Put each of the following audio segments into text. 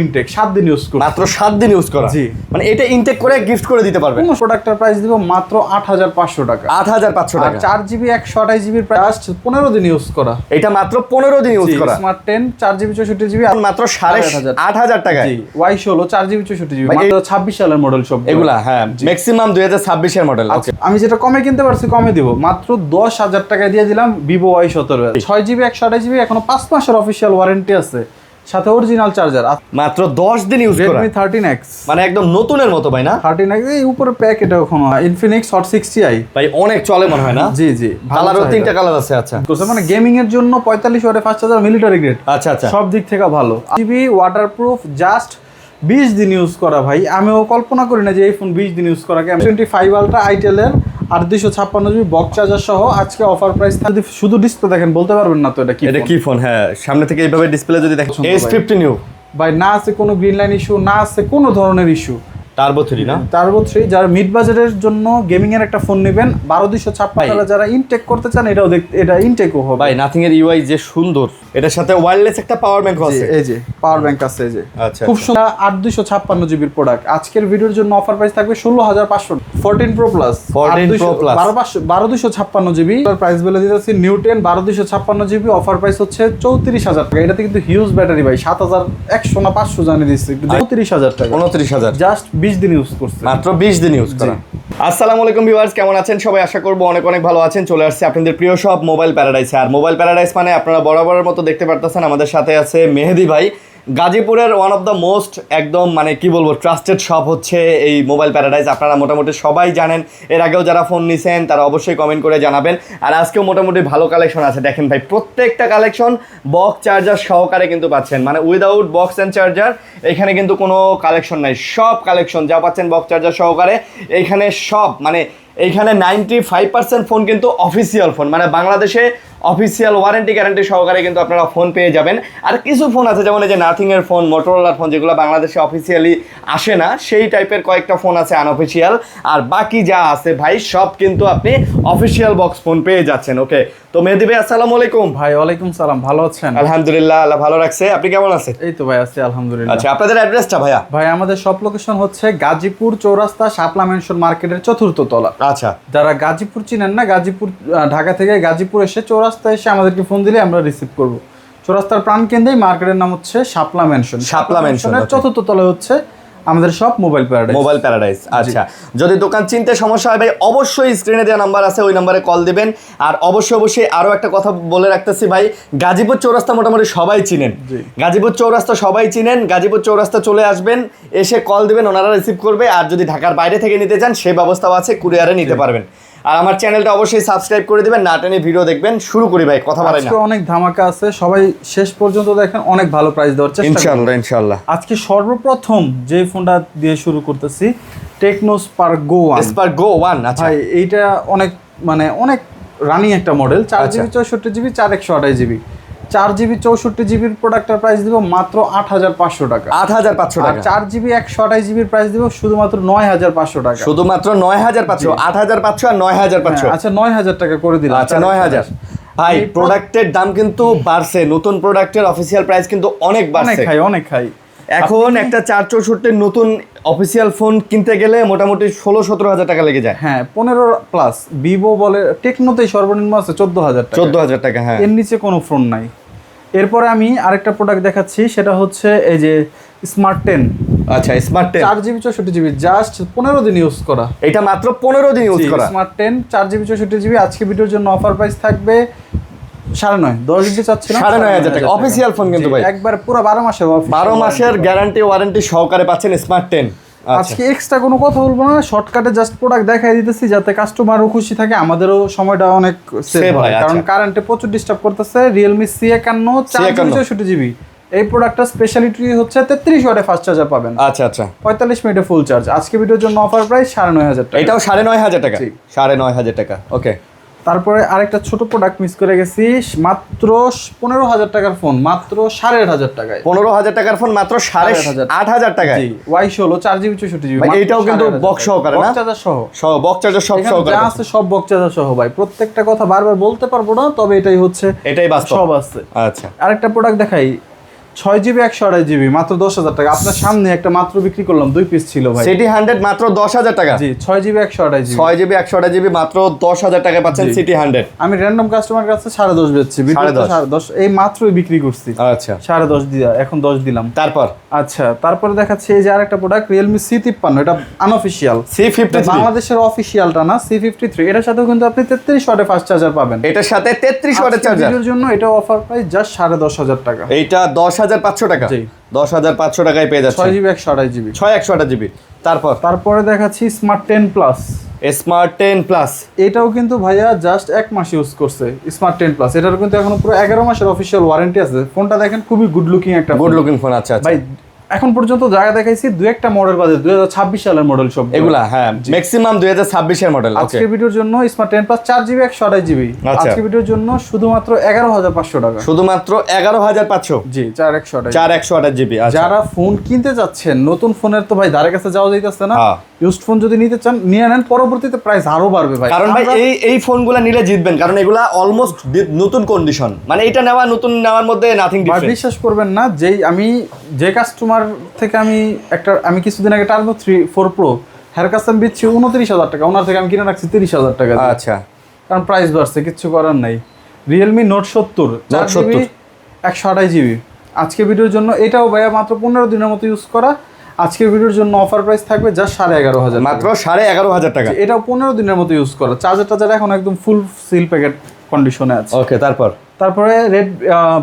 Intact 7 দিন use করব, মাত্র 7 দিন ইউজ করা। জি, মানে এটা ইনটেক করে গিফট করে দিতে পারবেন। কোন প্রোডাক্টের প্রাইস দিব মাত্র 8500 টাকা। 8500 টাকা। 4GB 128GB প্রাইস 15 দিন ইউজ করা। এটা মাত্র 15 দিন ইউজ করা। স্মার্ট 10 4GB 64GB মাত্র 8500 টাকা। জি, Y16 4GB 64GB মাত্র 26 সালের মডেল সব এগুলা। হ্যাঁ, ম্যাক্সিমাম 2026 এর মডেল। ওকে, আমি যেটা কমে কিনতে পারছি কমে দিব, মাত্র 10000 টাকা দিয়ে দিলাম Vivo Y17। 6GB 128GB এখনো 5 মাসের অফিশিয়াল ওয়ারেন্টি আছে, সাথে অরিজিনাল চার্জার। মাত্র 10 দিন ইউজ করা। Redmi 13X মানে একদম নতুনের মতো ভাই না? 13X এই উপরে প্যাক, এটা এখনো Infinix Hot 60i ভাই অনেক চলে মনে হয় না? জি জি, কালারও 3টা কালার আছে। আচ্ছা, মানে গেমিং এর জন্য 45 ওয়াটের 5000 মিলিটারি গ্রেড। আচ্ছা আচ্ছা, সব দিক থেকে ভালো। জিবি ওয়াটারপ্রুফ, জাস্ট 20 দিন ইউজ করা। ভাই আমিও কল্পনা করি না যে এই ফোন 20 দিন ইউজ করা। M25 আলট্রা আইটেল এর 8256GB বক্স চার্জার সহ আজকে অফার প্রাইস। যদি শুধু ডিসপ্লে দেখেন বলতে পারবেন না তো এটা কি। এটা কি ফোন? হ্যাঁ, সামনে থেকে এইভাবে ডিসপ্লে যদি দেখেন, S15U ভাই, না আছে কোনো গ্রিন লাইন ইস্যু, না আছে কোনো ধরনের ইস্যু। টার্বো 3 না? টার্বো 3 যারা মিড বাজেটের জন্য গেমিং এর একটা ফোন নেবেন 12256, যারা ইনটেক করতে চান এটাও এটা ইনটেকও হবে। ভাই নাথিং এর ইউআই যে সুন্দর, এটার সাথে ওয়্যারলেস একটা পাওয়ার ব্যাংক আছে। এই যে পাওয়ার ব্যাংক আছে, এই যে আচ্ছা, খুব সুন্দর 8256GB এর প্রোডাক্ট। আজকের ভিডিওর জন্য অফার প্রাইস থাকবে 16500। 14 Pro Plus 12256GB প্রাইস বলে দিতেছি। নিউ 10 12256GB অফার প্রাইস হচ্ছে 34000 টাকা। এটাতে কিন্তু হিউজ ব্যাটারি ভাই, 7100 না 500 জানিয়ে দিচ্ছি, 39000 টাকা। 29000 জাস্ট 20 দিন ইউজ করছে, মাত্র 20 দিন ইউজ করা। আসসালামু আলাইকুম ভিউয়ার্স, কেমন আছেন সবাই? আশা করব অনেক অনেক ভালো আছেন। চলে আসছে আপনাদের প্রিয় শপ মোবাইল প্যারাডাইস। আর মোবাইল প্যারাডাইস মানে আপনারা বরাবরের মতো দেখতে পারতেছেন, আমাদের সাথে আছে মেহেদি ভাই। গাজীপুরের ওয়ান অফ দ্য মোস্ট একদম মানে কি বলবো ট্রাস্টেড শপ হচ্ছে এই মোবাইল প্যারাডাইস। আপনারা মোটামুটি সবাই জানেন, এর আগেও যারা ফোন নিছেন তারা অবশ্যই কমেন্ট করে জানাবেন। আর আজকেও মোটামুটি ভালো কালেকশন আছে। দেখেন ভাই, প্রত্যেকটা কালেকশন বক্স চার্জার সহকারে কিন্তু পাচ্ছেন, মানে উইদাউট বক্স অ্যান্ড চার্জার এখানে কিন্তু কোনো কালেকশন নাই। সব কালেকশন যা পাচ্ছেন বক্স চার্জার সহকারে এইখানে সব, মানে এইখানে 95% ফোন কিন্তু অফিসিয়াল ফোন, মানে বাংলাদেশে অফিসিয়াল ওয়ারেন্টি গ্যারান্টি সহকারে কিন্তু আপনারা ফোন পেয়ে যাবেন। আর কিছু ফোন আছে যেমন এই যে নাথিংয়ের ফোন, মোটরোলার ফোন, যেগুলো বাংলাদেশে অফিসিয়ালি আসে না, সেই টাইপের কয়েকটা ফোন আছে আনঅফিসিয়াল। আর বাকি যা আছে ভাই সব কিন্তু আপনি অফিসিয়াল বক্স ফোন পেয়ে যাচ্ছেন। ওকে, তো মেহেদি ভাই আসসালামু আলাইকুম। ভাই ওয়ালাইকুম সালাম, ভালো আছেন? আলহামদুলিল্লাহ, আল্লাহ ভালো রাখছে। আপনি কেমন আছেন? এই তো ভাই আছি আলহামদুলিল্লাহ। আচ্ছা, আপনাদের অ্যাড্রেসটা ভাইয়া? ভাই আমাদের শপ লোকেশন হচ্ছে গাজীপুর চৌরাস্তা, শাপলা মেনশন মার্কেটের 4র্থ তলা। আচ্ছা, যারা গাজীপুর চিনেন না, গাজীপুর ঢাকা থেকে গাজীপুর এসে চৌরাস্তা এসে আমাদেরকে ফোন দিলে আমরা রিসিভ করব। চৌরাস্তার প্রাণকেন্দ্রেই মার্কেটের নাম হচ্ছে শাপলা মেনশন। শাপলা মেনশনের 4র্থ তলায় হচ্ছে আমাদের সব মোবাইল প্যারাডাইস। Mobile paradise. আচ্ছা, যদি দোকান চিনতে সমস্যা হয় ভাই অবশ্যই স্ক্রিনে দেওয়া নাম্বার আছে, ওই নাম্বারে কল দিবেন। আর অবশ্যই আরও একটা কথা বলে রাখতেছি ভাই, গাজীপুর চৌরাস্তা মোটামুটি সবাই চিনেন। গাজীপুর চৌরাস্তা সবাই চিনেন, গাজীপুর চৌরাস্তা চলে আসবেন, এসে কল দিবেন, ওনারা রিসিভ করবে। আর যদি ঢাকার বাইরে থেকে নিতে চান সেই ব্যবস্থাও আছে, কুরিয়ারে নিতে পারবেন। আর আমার চ্যানেলটা অবশ্যই সাবস্ক্রাইব করে দিবেন, না টেনে ভিডিও দেখবেন। শুরু করি ভাই, কথা বলাই না। আজকে অনেক ধামাকা আছে, সবাই শেষ পর্যন্ত দেখেন, অনেক ভালো প্রাইস দেওয়ার চেষ্টা করব ইনশাআল্লাহ ইনশাআল্লাহ। আজকে সর্বপ্রথম যে ফোনটা দিয়ে শুরু করতেছি, টেকনো স্পার্ক গো 1। স্পার্ক গো 1। আচ্ছা ভাই এইটা অনেক রানিং একটা model. 4GB 64GB 4128GB 4GB 64GB প্রোডাক্টের প্রাইস দিব মাত্র 8500 টাকা। 8500 টাকা। 4GB 128GB প্রাইস দিব শুধুমাত্র 9500 টাকা। শুধুমাত্র 9500। 8500 আর 9500। আচ্ছা 9000 টাকা করে দিলাম। আচ্ছা 9000। ভাই প্রোডাক্টের দাম কিন্তু বাড়ছে, নতুন প্রোডাক্টের অফিসিয়াল প্রাইস কিন্তু অনেক বাড়ছে, অনেক খাই। এখন একটা 464 নতুন অফিসিয়াল ফোন কিনতে গেলে মোটামুটি 16-17 টাকা লেগে যায়। হ্যাঁ 15+। ভিভো বলে, টেকনোতেই সর্বনিম্ন আছে 14000 টাকা। 14000 টাকা, হ্যাঁ, এর নিচে কোনো ফোন নাই। এরপরে আমি আরেকটা প্রোডাক্ট দেখাচ্ছি, সেটা হচ্ছে এই যে স্মার্ট 10। আচ্ছা, স্মার্ট 10 4GB 64GB জাস্ট 15 দিন ইউজ করা। এটা মাত্র 15 দিন ইউজ করা। স্মার্ট 10 4GB 64GB আজকে ভিডিওর জন্য অফার প্রাইস থাকবে 9.5, 10 দিতে চাচ্ছিলাম 9500 টাকা। অফিসিয়াল ফোন কিন্তু ভাই একবার পুরো 12 মাসের 12 মাসের গ্যারান্টি ওয়ারেন্টি সহকারে পাচ্ছেন স্মার্ট 10। আজকে এক্সট্রা কোনো কথা বলবো না, শর্টকাটে জাস্ট প্রোডাক্ট দেখাই দিতেছি যাতে কাস্টমারও খুশি থাকে, আমাদেরও সময়টা অনেক সেভ হয়। কারণ কারেন্টে প্রচুর ডিস্টার্ব করতেছে। Realme C51 4GB 64GB এই প্রোডাক্টটার স্পেশালিটি হচ্ছে 33 ওয়াটে ফাস্ট চার্জার পাবেন। আচ্ছা আচ্ছা, 45 মিনিটে ফুল চার্জ। আজকে ভিডিওর জন্য অফার প্রাইস 9500 টাকা। এটাও 9500 টাকা। 9500 টাকা। ওকে, তারপরে আরেকটা ছোট প্রোডাক্ট মিস করে গেছি, মাত্র 15000 টাকার ফোন মাত্র 8500 টাকায়। 15000 টাকার ফোন মাত্র 8500 টাকায়। জি, Y16 4GB 64GB ভাই এটাও কিন্তু বক্স সহকারে না? বক্স চার্জার সহ বক্স চার্জার সব সহকারে যা আছে সব বক্স চার্জার সহ। ভাই প্রত্যেকটা কথা বারবার বলতে পারবো না, তবে এটাই হচ্ছে, এটাই বাস্তব, সব আছে। আচ্ছা, আরেকটা প্রোডাক্ট দেখাই, 6GB 128GB মাত্র 10,000 টাকা। আপনার সামনে একটা মাত্র বিক্রি করলাম, 2 পিস ছিল ভাই। সিটি 100 মাত্র 10,000 টাকা। জি 6GB 128GB 6GB 128GB মাত্র 10,000 টাকায় পাচ্ছেন সিটি 100। আমি র্যান্ডম কাস্টমার কাছে 10.5 বেচছি, 10.5 এই মাত্রই বিক্রি করছি। আচ্ছা 10.5 দিয়া এখন 10 দিলাম। তারপর আচ্ছা তারপরে দেখাচ্ছি এই যে আরেকটা প্রোডাক্ট Realme C53, এটা আনঅফিশিয়াল। C53 বাংলাদেশের অফিশিয়ালটা না, C53। এটার সাথেও কিন্তু আপনি 33 ওয়াটের ফাস্ট চার্জার পাবেন। এটার সাথে 33 ওয়াটের চার্জার। এর জন্য এটা অফার প্রাইস জাস্ট 10,500 টাকা। এইটা 10,500 টাকা। জি 10,500 টাকায় পেয়ে যাচ্ছে 6GB 128GB 128GB। তারপরে দেখাচ্ছি স্মার্ট 10 প্লাস। স্মার্ট 10 প্লাস এটাও কিন্তু ভাইয়া জাস্ট 1 মাস ইউজ করছে স্মার্ট 10 প্লাস। এটার কিন্তু এখনো পুরো 11 মাসের অফিশিয়াল ওয়ারেন্টি আছে। ফোনটা দেখেন খুবই গুড লুকিং একটা গুড লুকিং ফোন। আচ্ছা ভাই এখন পর্যন্ত জায়গা দেখাইছি দুই একটা মডেল বাদে 2026 সালের মডেল সব এগুলা। হ্যাঁ ম্যাক্সিমাম 2026 এর মডেল। আজকের ভিডিওর জন্য স্মার্ট 10 প্লাস 4GB 128GB আজকের ভিডিওর জন্য শুধুমাত্র 11,500 টাকা। শুধুমাত্র 11,500। জি 4,128 4,128GB। যারা ফোন কিনতে যাচ্ছেন, নতুন ফোনের তো ভাই ধারে কাছে যাওয়া যাইতেছে না। ইউজড ফোন যদি নিতে চান নিয়ে নেন, পরবর্তীতে প্রাইস আরো বাড়বে ভাই। কারণ ভাই এই ফোনগুলো নিলে জিতবেন, কারণ এগুলা অলমোস্ট নতুন কন্ডিশন, মানে এটা নেওয়া নতুন নেওয়ার মধ্যে নাথিং ডিফারেন্ট। বিশ্বাস করবেন না, যে কাস্টমার থেকে আমি কিছুদিন আগে টার্বো 4 প্রো হেয়ার কাস্টম বিচ্ছি 29,000 টাকা, ওনার থেকে আমি কিনে রাখছি 30,000 টাকা। আচ্ছা কারণ প্রাইস বাড়ছে, কিচ্ছু করার নাই। Realme Note 70 4GB 128GB আজকে ভিডিওর জন্য, এটাও ভাইয়া মাত্র 15 দিনের মতো ইউজ করা। আজকের ভিডিওর জন্য অফার প্রাইস থাকবে জাস্ট 11,500, মাত্র 11,500 টাকা। এটাও 15 দিনের মতো ইউজ করা। চার্জার এখন একদম ফুল সিল প্যাকেট কন্ডিশনে আছে। ওকে তারপরে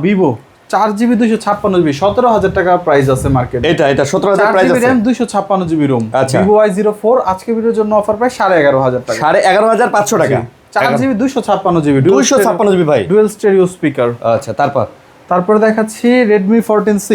ভিভো 4GB 256GB 17,000 টাকা প্রাইস আছে মার্কেট। এটা 17,000 প্রাইস আছে। 256GB রোম আচ্ছা Vivo Y04 আজকে ভিডিওর জন্য অফার প্রাইস 11,500 টাকা। 11,500 টাকা। 4GB 256GB 256GB ভাই, ডুয়াল স্টেরিও স্পিকার। আচ্ছা তারপরে দেখাচ্ছি Redmi 14C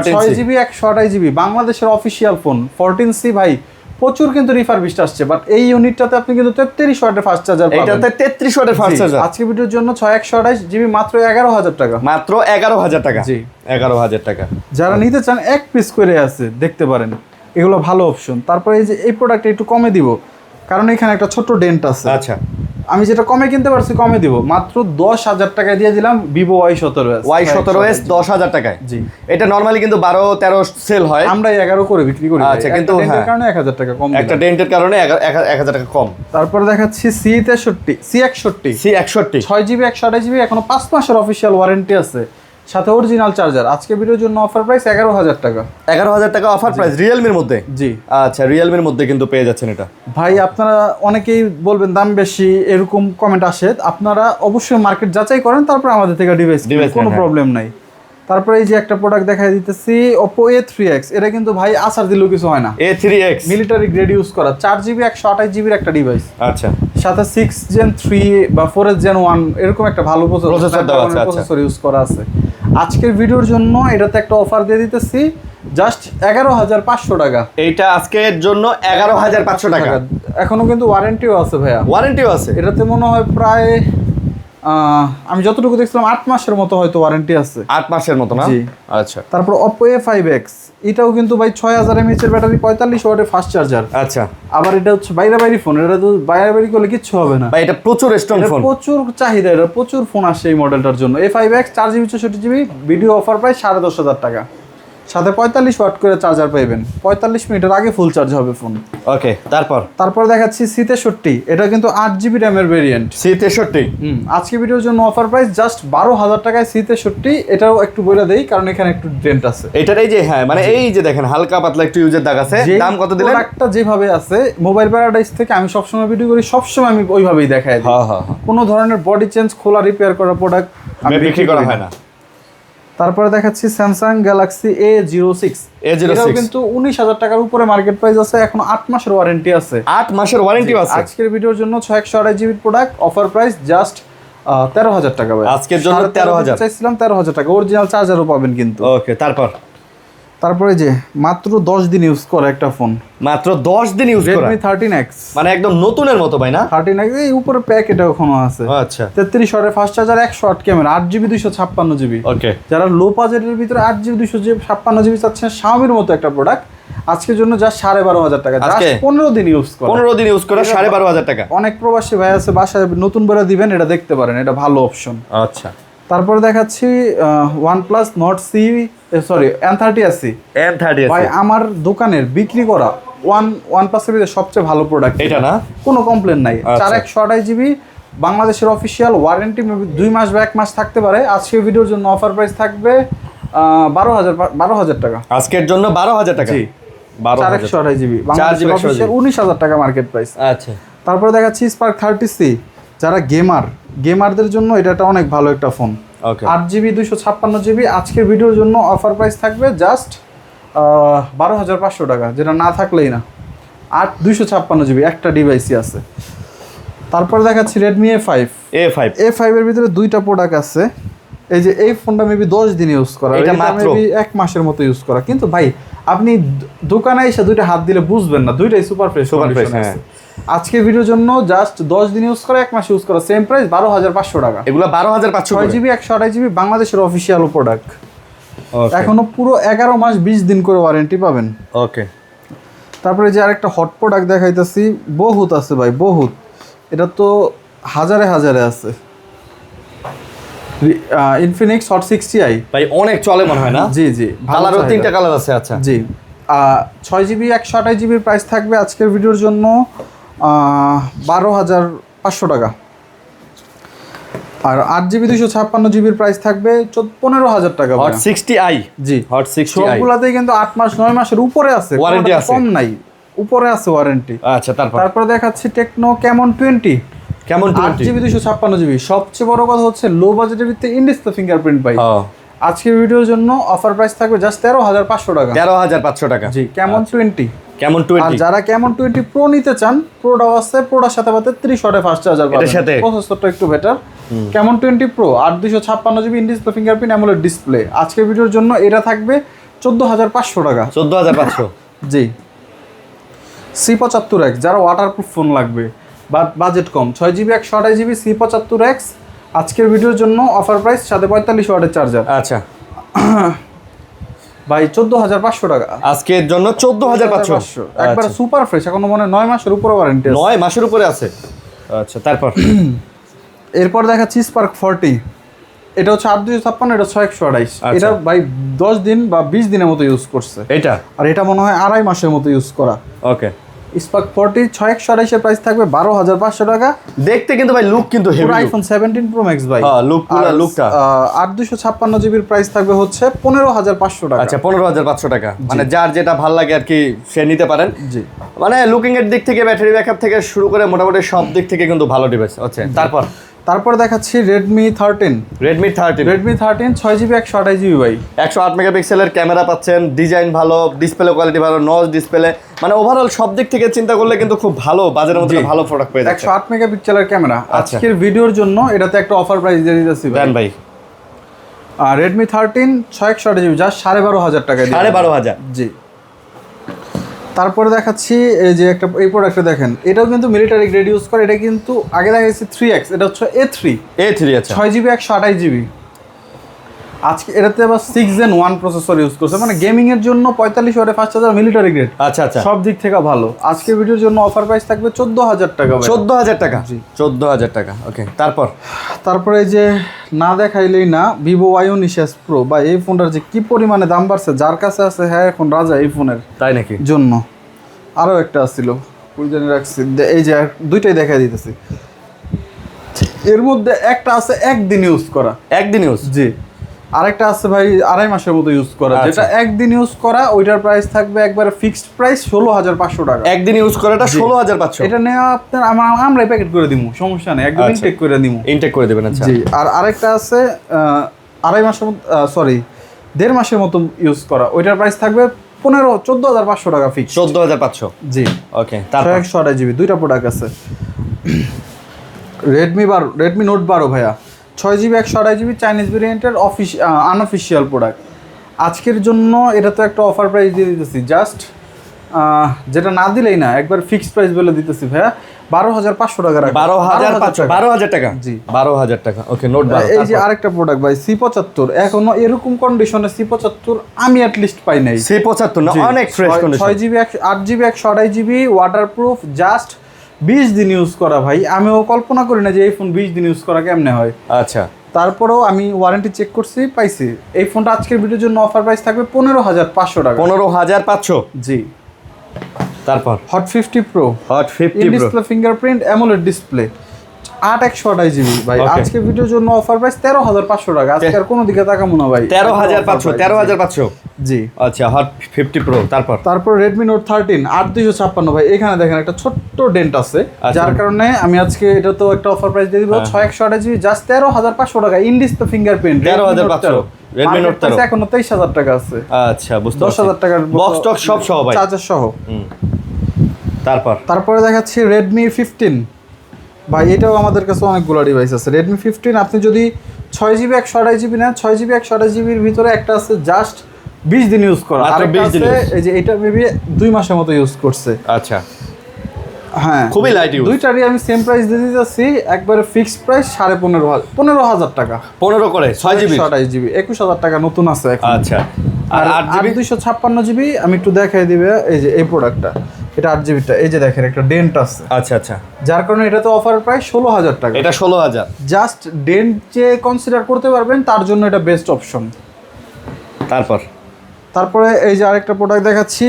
6GB 128GB বাংলাদেশের অফিশিয়াল ফোন। 14C ভাই প্রচুর কিন্তু রিফারবিশড আসছে, বাট এই ইউনিটটাতে আপনি কিন্তু 33 ওয়াটের ফাস্ট চার্জার পাবেন। এটাতে 33 ওয়াটের ফাস্ট চার্জার আজকে ভিডিওর জন্য 6128GB মাত্র 11,000 টাকা। মাত্র 11,000 টাকা। জি 11,000 টাকা। যারা নিতে চান এক পিস করে আছে দেখতে পারেন, এগুলো ভালো অপশন। তারপরে এই যে এই প্রোডাক্টটা একটু কমে দিব, কারণ এখানে একটা ছোট ডেন্ট আছে। আচ্ছা আমি যেটা কমে কিনতে পারছি কমে দিব, মাত্র 10,000 টাকায় দিয়ে দিলাম Vivo Y17s 10,000 টাকায়। জি এটা নরমালি কিন্তু 12-13 সেল হয়, আমরা 11 করে বিক্রি করি। আচ্ছা কিন্তু ডেন্টের কারণে 1,000 টাকা কম, একটা ডেন্টের কারণে 1,000 টাকা কম। তারপরে দেখাচ্ছি C61 6GB 128GB এখনো 5 মাসের অফিশিয়াল ওয়ারেন্টি আছে, সাথে অরিজিনাল চার্জার। আজকে ভিডিওর জন্য অফার প্রাইস 11,000 টাকা। 11,000 টাকা অফার প্রাইস রিয়েলমির মধ্যে। জি আচ্ছা রিয়েলমির মধ্যে কিন্তু পেয়ে যাচ্ছেন এটা। ভাই আপনারা অনেকেই বলবেন দাম বেশি, এরকম কমেন্ট আসে। আপনারা অবশ্যই মার্কেট যাচাই করেন, তারপর আমাদের থেকে ডিভাইস কোনো প্রবলেম নাই। তারপরে এই যে একটা প্রোডাক্ট দেখাই দিতেছি Oppo A3X, এটা কিন্তু ভাই আসার দিলেও কিছু হয় না। A3X মিলিটারি গ্রেড ইউজ করা 4GB 128GB একটা ডিভাইস। আচ্ছা সাথে 6 Gen 3 বা 4S Gen 1 এরকম একটা ভালো প্রসেসর ইউজ করা আছে। আজকের ভিডিওর জন্য এটাতে একটা অফার দিয়ে দিতেছি জাস্ট 11,500 টাকা। এইটা আজকের জন্য 11,500 টাকা। এখনো কিন্তু ওয়ারেন্টিও আছে ভাইয়া। ওয়ারেন্টিও আছে এটাতে মনে হয় প্রায় আমি যতটুকু দেখছিলাম 8 মাসের মতো হয়তো ওয়ারেন্টি আছে। 8 মাসের মতো না? জি আচ্ছা। তারপর Oppo A5X, এটাও কিন্তু ভাই 6000 mAh এর ব্যাটারি, 45 ওয়াটের ফাস্ট চার্জার। আচ্ছা আবার এটা হচ্ছে বাইরে ফোন, এটা তো বাইরে করলে কিচ্ছু হবে না ভাই, এটা প্রচুর স্ট্রং ফোন, প্রচুর চাহিদা, এটা প্রচুর ফোন আসে এই মডেলটার জন্য। A5X 4GB 64GB video offer price 10,500 টাকা, সাথে 45 ওয়াট করে চার্জার পাবেন। 45 মিনিটের আগে ফুল চার্জ হবে ফোন। ওকে তারপর দেখাচ্ছি C63, এটা কিন্তু 8GB র্যামের ভেরিয়েন্ট। C63 আজকে ভিডিওর জন্য অফার প্রাইস জাস্ট 12,000 টাকায় C63। এটাও একটু বলে দেই কারণ এখানে একটু ডেন্ট আছে। এটার এই যে হ্যাঁ মানে এই যে দেখেন হালকা পাতলা একটু ইউজের দাগ আছে। দাম কত দিলেন? প্রোডাক্টটা যেভাবে আছে মোবাইল প্যারাডাইস থেকে আমি সবসময় ভিডিও করি, সবসময় আমি ওইভাবেই দেখাই দিই। হ্যাঁ কোনো ধরনের বডি চেঞ্জ, খোলা, রিপেয়ার করা প্রোডাক্ট আমি বিক্রি করা হয় না। তারপরে দেখাচ্ছি Samsung Galaxy A06, এটাও কিন্তু 19,000 টাকার উপরে মার্কেট প্রাইস আছে, এখন 8 মাসের ওয়ারেন্টি আছে। 8 মাসের ওয়ারেন্টি আছে। আজকের ভিডিওর জন্য 128GB product offer price just 13,000 টাকা ভাই। আজকের জন্য 13,000 চাইছিলাম, 13,000 টাকা। অরিজিনাল চার্জারও পাবেন কিন্তু। ওকে তারপরে যে মাত্র 10 দিন ইউজ করা একটা ফোন, মাত্র 10 দিন ইউজ করা Redmi 13X, মানে একদম নতুনের মতো ভাই না? 13X এই উপরে প্যাক এটা এখনো আছে। আচ্ছা 33 ওয়াটের fast charger, 100 watt camera, 8GB 256GB। Okay যারা লো বাজেটের ভিতরে 8GB 256GB চাচ্ছেন, Xiaomiর মতো একটা প্রোডাক্ট আজকের জন্য জাস্ট 12,500 টাকা, জাস্ট 15 দিন ইউজ করা। 15 দিন ইউজ করা 12,500 টাকা। অনেক প্রবাসী ভাই আছে বাসায় নতুন বেড়া দিবেন, এটা দেখতে পারেন, এটা ভালো অপশন। আচ্ছা তারপরে দেখাচ্ছি OnePlus Nord C N30 ভাই আমার দোকানের বিক্রি করা OnePlus এর ভিতরে সবচেয়ে ভালো প্রোডাক্ট এটা না, কোনো কমপ্লেন নাই। 4128GB বাংলাদেশের অফিসিয়াল ওয়ারেন্টি 2 মাস বা 1 মাস থাকতে পারে। আজকের ভিডিওর জন্য অফার প্রাইস থাকবে 12,000 টাকা। আজকের জন্য 12,000 টাকা। জি 4128GB বাংলাদেশের অফিসিয়াল 19,000 টাকা মার্কেট প্রাইস। আচ্ছা, তারপরে দেখাচ্ছি Spark 30C, যারা গেমারদের জন্য এটা একটা অনেক ভালো একটা ফোন। 8GB 256GB। আজকের ভিডিওর জন্য অফার প্রাইস থাকবে জাস্ট 12,500 টাকা, যেটা না থাকলেই না। 256GB একটা ডিভাইসই আছে। তারপরে দেখাচ্ছি Redmi A5 এর ভিতরে দুইটা প্রোডাক্ট আছে। এই যে এই ফোনটা মেবি 10 দিন ইউজ করা, এটা মেবি 1 মাসের মতো ইউজ করা, কিন্তু ভাই আপনি দোকানে এসে দুইটা হাত দিলে বুঝবেন না, দুইটাই সুপার ফ্রেশ আছে। আজকের ভিডিওর জন্য জাস্ট 10 দিন ইউজ করা, 1 মাস ইউজ করা, সেম প্রাইস 12,500 টাকা। এগুলো 12,500 করে। 6GB 128GB বাংলাদেশের অফিসিয়াল প্রোডাক্ট। এখনো পুরো 11 মাস 20 দিন করে ওয়ারেন্টি পাবেন। ওকে, তারপরে যে আরেকটা হট প্রোডাক্ট দেখাইতেছি, বহুত আছে ভাই, বহুত। এটা তো হাজারে আছে। Infinix Hot 60i ভাই অনেক চলে মনে হয় না? জি কালারও 3টা কালার আছে। আচ্ছা জি 6GB 128GB প্রাইস থাকবে আজকের ভিডিওর জন্য 12,500 টাকা। আর 8GB 256GB প্রাইস থাকবে 15,000 টাকা। Hot 60i জি Hot 60i সবগুলাতেই কিন্তু 8 মাস 9 মাসের উপরে আছে, ওয়ারেন্টি আছে, কম নাই, উপরে আছে ওয়ারেন্টি। আচ্ছা, তারপর দেখাচ্ছি টেকনো Camon 20 8GB 256GB। সবচেয়ে বড় কথা হচ্ছে লো বাজেটের ভিতরে ইন ডিসপ্লে ফিঙ্গারপ্রিন্ট পাই। আজকের ভিডিওর জন্য অফার প্রাইস থাকবে জাস্ট 13,500 টাকা। 13,500 টাকা। জি Camon 20 আর 20 যারা Camon 20 Pro নিতে চান, প্রোটাও আছে, প্রোটার সাথে 30 ওয়াটে ফাস্ট চার্জার পাবেন, প্রসেসরটা একটু better. Camon 20 Pro 8/256GB in display fingerprint AMOLED display. আজকের ভিডিওর জন্য এটা থাকবে 14,500 টাকা। 14,500 জি C75X, যারা ওয়াটারপ্রুফ ফোন লাগবে বা বাজেট কম, 6GB 128GB C75X আজকের ভিডিওর জন্য অফার প্রাইস, সাথে 45 ওয়াটের চার্জার। আচ্ছা ভাই 14,500 টাকা আজকের জন্য। 14,500 একবার সুপার ফ্রেশ, এখনো মনে 9 মাসের উপরে ওয়ারেন্টি আছে। 9 মাসের উপরে আছে। আচ্ছা, তারপর এরপর দেখাচ্ছি Spark 40। এটা হচ্ছে 8/256, এটা 6/128। এটা ভাই 10 দিন বা 20 দিনের মতো ইউজ করছে এটা, আর এটা মনে হয় 2.5 মাসের মতো ইউজ করা। ওকে, Spark 40 6/128 এর প্রাইস থাকবে 12,500 টাকা। দেখতে কিন্তু ভাই লুক কিন্তু হেভি, iPhone 17 Pro Max ভাই। হ্যাঁ, লুকটা 8/256GB প্রাইস থাকবে হচ্ছে 15,500 টাকা। আচ্ছা, 15,500 টাকা। মানে যার যেটা ভালো লাগে আর কি সে নিতে পারেন। জি মানে লুকিং এর দিক থেকে, ব্যাটারি ব্যাকআপ থেকে শুরু করে মোটামুটি সব দিক থেকে কিন্তু ভালো ডিভাইস। আচ্ছা, তারপর দেখাচ্ছি Redmi 13 6GB 128GB ভাই। 108 মেগাপিক্সেলের ক্যামেরা পাচ্ছেন, ডিজাইন ভালো, ডিসপ্লে কোয়ালিটি ভালো, নচ ডিসপ্লে, মানে ওভারঅল সব দিক থেকে চিন্তা করলে কিন্তু খুব ভালো বাজারের মধ্যে ভালো প্রোডাক্ট পেয়ে যাচ্ছে। 108 মেগাপিক্সেলের ক্যামেরা। আজকের ভিডিওর জন্য এটাতে একটা অফার প্রাইস দিয়ে দিতেছি ভাই। আর Redmi 13 6/128GB জাস্ট 12,500 টাকা দিয়ে। 12,500 জি। তারপরে দেখাচ্ছি এই যে একটা এই প্রোডাক্টটা দেখেন, এটাও কিন্তু মিলিটারি গ্রেড ইউজ করে। এটা কিন্তু আগে দেখাচ্ছি 3X, এটা হচ্ছে A3। আচ্ছা 6GB 128GB। আজকে এটাতে আবার 6 Gen 1 প্রসেসর ইউজ করছে, মানে গেমিং এর জন্য 45 ওয়াটের ফাস্ট চার্জার, মিলিটারি গ্রেড। আচ্ছা, সব দিক থেকে ভালো। আজকের ভিডিওর জন্য অফার প্রাইস থাকবে 14,000 টাকা। 14,000 টাকা। জি 14,000 টাকা। ওকে, তারপরে যে না দেখাইলেই না, Vivo Y19s Pro বা এই ফোনটার যে কি পরিমাণে দাম বাড়ছে, যার কাছে আছে হ্যাঁ এখন রাজা এই ফোনের। তাই নাকি? জন্য আরো একটা আসছিল, ওইখানে রাখছি, এই যে দুইটাই দেখাই দিতেছি। এর মধ্যে একটা আছে একদিন ইউজ করা, জি। আরেকটা আছে ভাই 2.5 মাসের মতো ইউজ করা। যেটা একদিন ইউজ করা, ওইটার প্রাইস থাকবে একবারে ফিক্সড প্রাইস 16,500 টাকা। একদিন ইউজ করাটা 16,500। এটা নেওয়া আপনার আমরাই প্যাকেট করে দিব, সমস্যা নেই, একদম ইনটেক করে দিব। ইনটেক করে দিবেন। আচ্ছা জি। আর আরেকটা আছে 2.5 মাসের মতো, 1.5 মাসের মতো ইউজ করা, ওইটার প্রাইস থাকবে 14,500 টাকা ফিক্স। 14,500। জি। ওকে, তারপর 128GB দুইটা প্রোডাক্ট আছে। Redmi Note 12 ভাইয়া 6GB 128GB চাইনিজ ভেরিয়েন্টের আনঅফিসিয়াল প্রোডাক্ট। আজকের জন্য এটা তো একটা অফার প্রাইস দিয়ে দিতেছি, জাস্ট যেটা না দিলেই না, একবার ফিক্সড প্রাইস বলে দিতেছি ভাইয়া 12,500 টাকা। 12,000 টাকা। জি 12,000 টাকা। ওকে, নোট 12। এই যে আরেকটা প্রোডাক্ট ভাই C75, এখনো এরকম কন্ডিশনে C75 আমি অ্যাটলিস্ট পাই নাই। C75 না, অনেক fresh condition. 6GB 8GB 128GB waterproof, just 20 দিন ইউজ করা ভাই। আমিও কল্পনা করি না যে এই ফোন 20 দিন ইউজ করা কেমনে হয়। আচ্ছা, তারপরেও আমি ওয়ারেন্টি চেক করছি, পাইছি। এই ফোনটা আজকের ভিডিওর জন্য অফার প্রাইস থাকবে 15,500 টাকা। 15,500। জি। তারপর hot 50 pro, hot 50 pro, display fingerprint AMOLED display, 8/128 GB ভাই। আজকে ভিডিওর জন্য অফার প্রাইস 13,500 টাকা। আজকে আর কোনো দিকে তাকামো না ভাই। 13,500। জি। আচ্ছা, হট 50 প্রো। তারপর Redmi Note 13 8256 ভাই। এখানে দেখেন একটা ছোট্ট ডেন্ট আছে, যার কারণে আমি আজকে এটা তো একটা অফার প্রাইস দিয়ে দিব 6/128 জিবি জাস্ট 13,500 টাকা। In display fingerprint 13,500। Redmi Note 13 এখনো 23,000 টাকা আছে। আচ্ছা, বুঝতে পারছি। 10,000 টাকার বক্স টক সব সহ ভাই, চার্জার সহ। তারপরে দেখাচ্ছি Redmi 15 ভাই। এটাও আমাদের কাছে অনেকগুলো ডিভাইস আছে। Redmi 15 আপনি যদি 6GB 128GB নেন, 6GB 128GBর ভিতরে একটা আছে জাস্ট 20 দিন ইউজ করা, আর একটা আছে এই যে এটা মেবি 2 মাসের মতো ইউজ করছে। আচ্ছা, হ্যাঁ, খুবই লাইট ইউজ। দুইটারই আমি সেম প্রাইস দিয়ে দিতেছি, একবারে ফিক্সড প্রাইস 15,500 টাকা। 15 করে 6GB 128GB 21,000 টাকা নতুন আছে এখন। আচ্ছা, আর 8GB 256GB আমি একটু দেখাই দিবে। এই যে এই প্রোডাক্টটা, এটা 8GBটা, এই যে দেখেন একটা ডেন্ট আছে। আচ্ছা, যার কারণে এটা তো অফার প্রাইস 16,000 টাকা। এটা 16,000। জাস্ট ডেন্ট যে কনসিডার করতে পারবেন তার জন্য এটা বেস্ট অপশন। তারপরে এই যে আরেকটা প্রোডাক্ট দেখাচ্ছি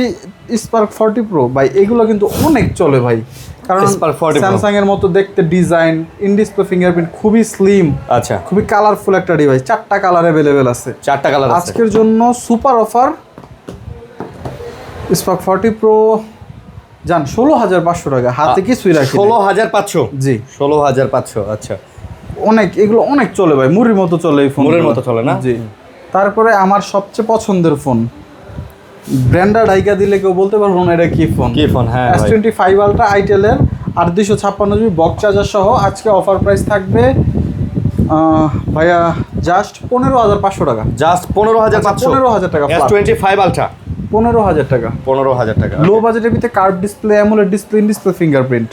Spark 40 Pro ভাই। এগুলো কিন্তু অনেক চলে ভাই, কারণ স্যামসাং এর মতো দেখতে ডিজাইন, ইন ডিসপ্লে ফিঙ্গারপ্রিন্ট, খুবই স্লিম। আচ্ছা, খুবই কালারফুল একটা ডিভাইস। 4টা কালার अवेलेबल আছে। 4টা কালার আছে। আজকের জন্য সুপার অফার Spark 40 Pro জান 16,500 টাকা। হাতে কিছুই রাখি 16,500। জি, 16,500। আচ্ছা, এগুলো অনেক চলে ভাই, মুড়ির মতো চলে এই ফোন। মুড়ির মতো চলে না? জি। তারপরে আমার সবচেয়ে পছন্দের ফোন, ব্র্যান্ডার ডাইকা দিলে কেউ বলতে পারবো না এটা কি ফোন। হ্যাঁ, S25 Ultra Itel এর 8/256GB বক্স চার্জার সহ। আজকে অফার প্রাইস থাকবে ভাইয়া জাস্ট 15,500 টাকা। জাস্ট 15,500। 15,000 টাকা। S25 Ultra 15,000 টাকা। 15,000 টাকা। লো বাজেটের ভিতরে curve display, AMOLED display, in display fingerprint.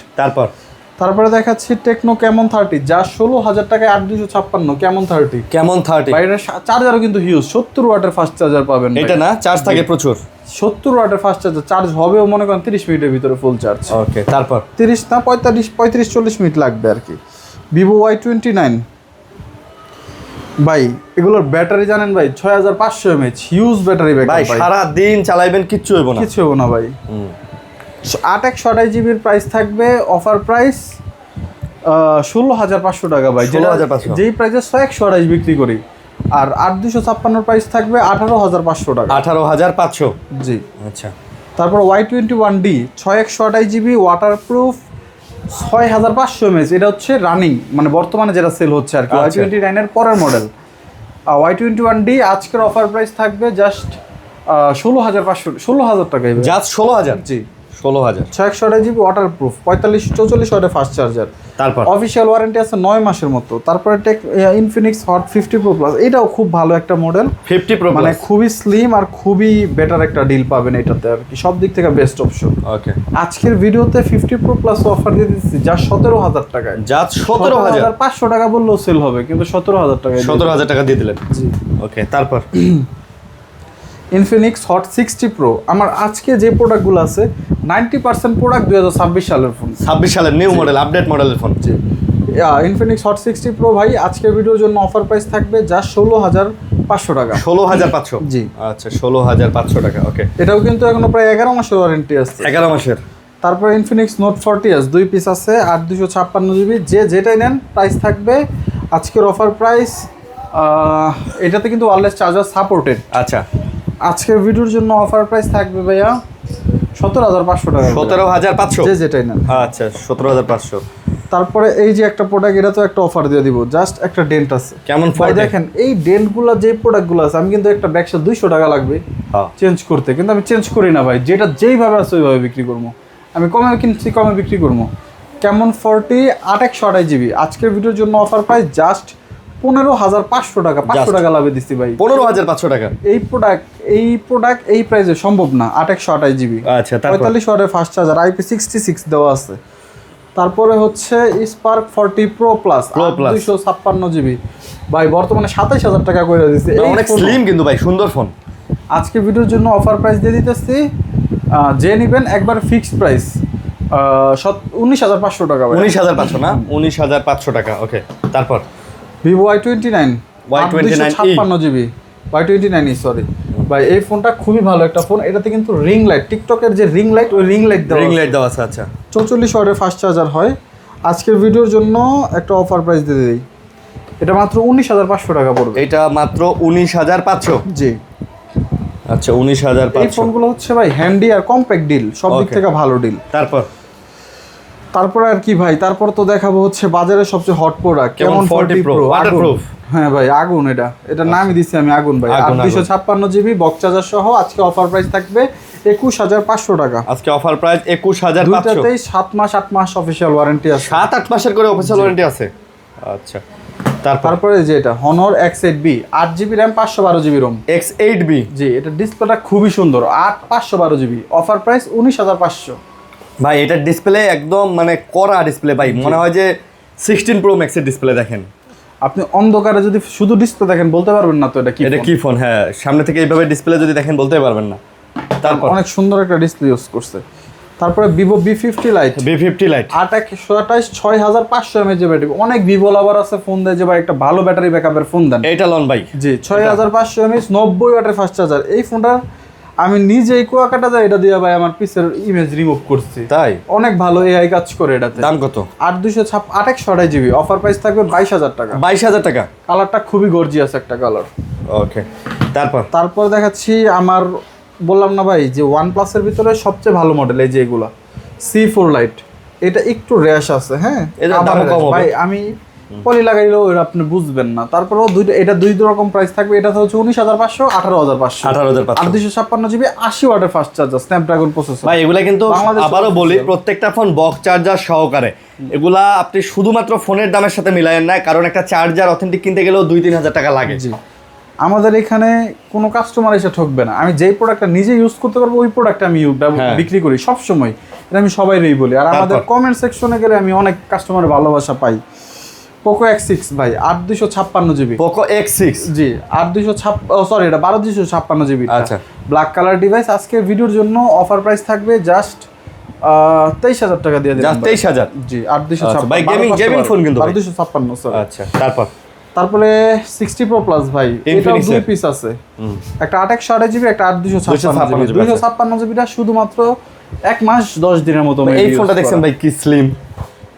তারপরে দেখাচ্ছি টেকনো ক্যামন 30 যা 16,000 টাকায় 8/256 ক্যামন 30। বাইরে চার্জারও কিন্তু হিউজ, 70 ওয়াটের ফাস্ট চার্জার পাবেন। এটা না চার্জ থাকে প্রচুর, 70 ওয়াটের ফাস্ট চার্জার। চার্জ হবেও মনে করেন 30 মিনিটের ভিতরে ফুল চার্জ। ওকে, তারপর 30 না 35-40 মিনিট লাগবে আর কি। Vivo Y29 ভাই, এগুলোর ব্যাটারি জানেন ভাই 6500 mAh, হিউজ ব্যাটারি ব্যাকআপ ভাই। সারা দিন চালাইবেন, কিচ্ছু হইব না ভাই। 8/128GB প্রাইস থাকবে, অফার প্রাইস 16,500 টাকা ভাই। 16,500 যেই প্রাইসে 128 বিক্রি করি। আর 8/256 প্রাইস থাকবে 18,500 টাকা। 18,500। জি। আচ্ছা, তারপর Y21D 6/128GB ওয়াটারপ্রুফ, 6,500 mAh। এটা হচ্ছে রানিং, মানে বর্তমানে যেটা সেল হচ্ছে আর কি। Y29 এর পরের মডেল। Y21D আজকের অফার প্রাইস থাকবে জাস্ট 16,000 টাকায়। জাস্ট 16,000। জি, 16,000। 6/128GB ওয়াটারপ্রুফ, 45-44 ওয়াটের ফাস্ট চার্জার। তারপর অফিসিয়াল ওয়ারেন্টি আছে 9 মাসের মতো। তারপরে ইনফিনিক্স হট 50 Pro Plus, এটাও খুব ভালো একটা মডেল। 50 Pro মানে খুবই স্লিম আর খুবই বেটার একটা ডিল পাবেন এটাতে আর কি, সব দিক থেকে বেস্ট অপশন। ওকে, আজকের ভিডিওতে 50 Pro Plus অফার দিয়ে দিচ্ছি যা 17,000 টাকায়। জাস্ট 17,500 টাকা বললেও সেল হবে, কিন্তু 17,000 টাকায়। 17,000 টাকা দিয়ে দিলেন। জি। ওকে, তারপর ইনফিনিক্স হট 60 Pro। আমার আজকে যে প্রোডাক্টগুলো আছে 90% প্রোডাক্ট 2026 সালের ফোন, 26 সালের নিউ মডেল, আপডেট মডেলের ফোন। জি। ইনফিনিক্স হট 60 Pro ভাই আজকের ভিডিওর জন্য অফার প্রাইস থাকবে যা 16,500 টাকা। 16,500। জি। আচ্ছা, 16,500 টাকা। ওকে, এটাও কিন্তু এখনো প্রায় 11 মাসের ওয়ারেন্টি আছে। 11 মাসের। তারপর ইনফিনিক্স নোট 40s 2 পিস আছে, 8/256GB। যেটাই নেন প্রাইস থাকবে আজকের অফার প্রাইস। এটাতে কিন্তু ওয়্যারলেস চার্জার সাপোর্টেড। আচ্ছা, আজকের ভিডিওর জন্য অফার প্রাইস থাকবে ভাইয়া 17,500 টাকা। 17,500। যেটাই নেন। আচ্ছা, 17,500। তারপরে এই যে একটা প্রোডাক্ট, এটা তো একটা অফার দিয়ে দিব, জাস্ট একটা ডেন্ট আছে। কেমন ভাই দেখেন এই ডেন্টগুলো, যে প্রোডাক্টগুলো আছে, আমি কিন্তু একটা ব্যাগসা 200 টাকা লাগবে চেঞ্জ করতে, কিন্তু আমি চেঞ্জ করি না ভাই। যেটা যেইভাবে আছে ওইভাবে বিক্রি করবো। আমি কমে কিনছি, কমে বিক্রি করবো। কেমন 40 8/128GB আজকের ভিডিওর জন্য অফার প্রাইস জাস্ট 15,500 টাকা। 500 টাকা লাভে দিচ্ছি ভাই। 15,500 টাকা। এই প্রোডাক্ট এই প্রাইসে সম্ভব না। 8/128GB। আচ্ছা, 45 ওয়াটের ফাস্ট চার্জার, IP66 দেওয়া আছে। তারপরে হচ্ছে Spark 40 Pro Plus 256GB ভাই, বর্তমানে 27,000 টাকা করে দিচ্ছে। অনেক স্লিম কিন্তু ভাই, সুন্দর ফোন। আজকে ভিডিওর জন্য অফার প্রাইস দিয়ে দিতেছি, যে নেবেন একবার ফিক্সড প্রাইস 19,500 টাকা। 19,500 না, 19,500 টাকা। ওকে, তারপর Vivo Y29 56GB Y29 sorry ভাই, এই ফোনটা খুবই ভালো একটা ফোন। এটাতে কিন্তু রিং লাইট, টিকটকের যে রিং লাইট, ওই রিং লাইট দেওয়া আছে। আচ্ছা, 44 ওয়াটের ফাস্ট চার্জার হয়। আজকের ভিডিওর জন্য একটা অফার প্রাইস দিয়ে দিই, এটা মাত্র 19,500 টাকা পড়বে। এটা মাত্র 19,500? জি। আচ্ছা, 19,500। এই ফোনগুলো হচ্ছে ভাই হ্যান্ডি আর কম্প্যাক্ট ডিল, সব দিক থেকে ভালো ডিল। তারপর আর কি ভাই, তারপর তো দেখাবো হচ্ছে বাজারের সবচেয়ে হট প্রোডাক্ট কেমন 40 প্রো। ওয়াটারপ্রুফ। হ্যাঁ ভাই, আগুন। এটা নামই দিচ্ছি আমি আগুন ভাই। 256GB বক্স চার্জার সহ আজকে অফার প্রাইস থাকবে 21,500 টাকা। আজকে অফার প্রাইস 21,500। দুইটাতেই 7 মাস 8 মাস অফিশিয়াল ওয়ারেন্টি আছে। 7-8 মাসের করে অফিশিয়াল ওয়ারেন্টি আছে। আচ্ছা, তারপরে যে এটা Honor X8B 8GB RAM 512GB ROM। X8B, জি, এটা ডিসপ্লেটা খুবই সুন্দর, 512GB। Offer price 19,500। ভাই এটার ডিসপ্লে একদম মানে কড়া ডিসপ্লে ভাই, মনে হয় যে 16 Pro Max এর ডিসপ্লে। দেখেন, আপনি অন্ধকারে যদি শুধু ডিসপ্লে দেখেন বলতে পারবেন না তো এটা কি ফোন। হ্যাঁ, সামনে থেকে এইভাবে ডিসপ্লে যদি দেখেন বলতে পারবেন না। তারপর অনেক সুন্দর একটা ডিসপ্লে ইউজ করছে। তারপরে Vivo B50 Lite 8/128 6500 mAh battery. অনেক ভিভো লাভার আছে ফোন দেয় যে ভাই একটা ভালো ব্যাটারি ব্যাকআপের ফোন দেন, এইটা লন ভাই। জি, 6500 mAh 90 ওয়াটের ফাস্ট চার্জার। এই ফোনটা আমি নিজেই কুয়াকাটা যায় এটা দিয়ে ভাই আমার পিসের ইমেজ রিমুভ করছি। তাই অনেক ভালো এআই কাজ করে এটাতে। দাম কত? 8/128GB। অফার প্রাইস থাকবে 22,000 টাকা। 22,000 টাকা। কালারটা খুবই গর্জিয়াস একটা কালার। ওকে, তারপর দেখাচ্ছি আমার বললাম না ভাই যে OnePlus এর ভিতরে সবচেয়ে ভালো মডেল এই যে এগুলা C4 Lite। এটা একটু র্যাশ আছে, হ্যাঁ ভাই, আমি পলি লাগাইলেও এটা আপনি বুঝবেন না। তারপরেও এটা দুই রকম প্রাইস থাকবে। এটা হচ্ছে 19,500, 18,500। 256GB 80 ওয়াটের ফাস্ট চার্জার, স্ন্যাপড্রাগন প্রসেসর। ভাই এগুলা কিন্তু আবারও বলি, প্রত্যেকটা ফোন বক্স চার্জার সহকারে। এগুলা আপনি শুধুমাত্র ফোনের দামের সাথে মিলায়েন না, কারণ একটা চার্জার অথেন্টিক কিনতে গেলেও 2-3 হাজার টাকা লাগে। জি, আমাদের এখানে কোনো কাস্টমার এসে ঠকবে না। আমি যেই প্রোডাক্টটা নিজে ইউজ করতে পারবো ওই প্রোডাক্ট আমি বিক্রি করি সব সময়। এটা আমি সবাইরই বলি। আর আমাদের কমেন্ট সেকশনে গেলে আমি অনেক কাস্টমারের ভালোবাসা পাই। পোকো X6 ভাই 8/256GB। পোকো X6, জি, 8/256 এটা 12/256GB। আচ্ছা, ব্ল্যাক কালার ডিভাইস। আজকে ভিডিওর জন্য অফার প্রাইস থাকবে জাস্ট 23,000 টাকা দিয়ে দিলাম। জাস্ট 23,000? জি, 8/256 ভাই গেমিং ফোন কিন্তু 12/256 সরি। আচ্ছা, তারপরে 60 Pro Plus ভাই, এটাও দুই পিস আছে, একটা 8/128GB, একটা 8/256GB। 256GBটা শুধুমাত্র 1 মাস 10 দিনের মতো। এই ফোনটা দেখছেন ভাই কি slim.